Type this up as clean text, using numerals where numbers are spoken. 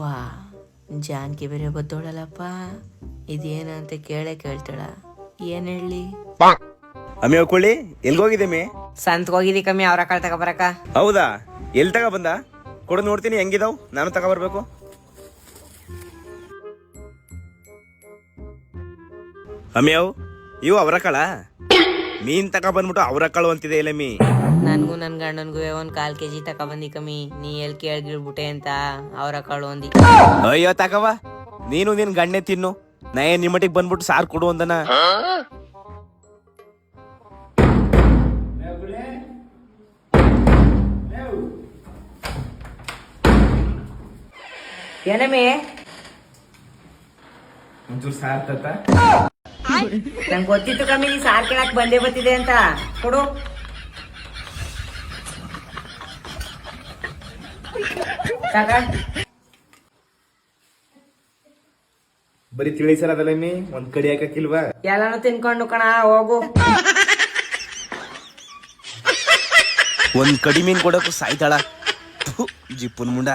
ವಾ ಜಾನ್ಕಿ ಬೇರೆ ಬದ್ದೋಳಲ್ಲಪ್ಪ, ಇದೇನಂತ ಕೇಳ್ತಾಳ. ಏನ್ ಹೇಳಿ? ಅಮ್ಮಿ ಹೋಗ್ಕೊಳ್ಳಿ, ಎಲ್ಗೋಗಿದೆ ಮೇ? ಸಂತ್ಗೆ ಹೋಗಿದಿ ಕಮ್ಮಿ, ಅವ್ರ ಕಾಳು ತಗೊಬರಕ. ಹೌದಾ? ಎಲ್ಲಿ ತಗೋ ಬಂದ? ಕೊಡು ನೋಡ್ತೀನಿ ಹೆಂಗಿದಾವ್, ನಾನು ತಗೊಬರ್ಬೇಕು. ಅಮ್ಮಿಯವ್ ಇವು ಅವರ ಕಾಳ? ಮೀನ್ ತಗೋ ಬಂದ್ಬಿಟ್ಟು ಅವರ ಕಾಳು ಅಂತಿದೆ ಇಲ್ಲ ಮೀ. ನನ್ಗೂ ನನ್ ಗಂಡನ್ಗೂ ಒಂದ್ 1/4 kg ತಗೊಬಂದಿ ಕಮ್ಮಿ. ನೀ ಎಲ್ ಕೇಳ್ಗಿಳ್ಬಿಟ್ಟೆ ಅಂತ ಅವ್ರ ಕಾಳು ಅಂದಿ. ಅಯ್ಯೋ ತಗವ, ನೀನು ನಿನ್ ಗಣ್ಣೆ ತಿನ್ನು. ನಾ ಏನ್ ನಿಮ್ಮಟಿಗೆ ಬಂದ್ಬಿಟ್ಟು ಸಾರ್ ಕೊಡು ಅಂದನ. ಏನಮ್ಮಿ? ಒಂಚೂರು ಸಾರ್ ತತ್ತ. ನಂಗೆ ಗೊತ್ತಿತ್ತು ಕಮ್ಮಿ ನೀ ಸಾರ್ ಕೇಳಕ್ ಬಂದೇ ಬರ್ತಿದೆ ಅಂತ. ಕೊಡು. ಬರೀ ತಿಳಿಸರ್ ಅದಲ್ಲ ಮೀ, ಒಂದ್ ಕಡಿ ಹಾಕಕ್ಕಿಲ್ವಾ? ಎಲ್ಲಾನು ತಿನ್ಕೊಂಡು ಕಣ, ಹೋಗು. ಒಂದ್ ಕಡಿ ಮೀನ್ ಕೊಡಕ್ಕೂ ಸಾಯ್ತಾಳ ಜಿಪ್ಪುನ್ ಮುಂಡ.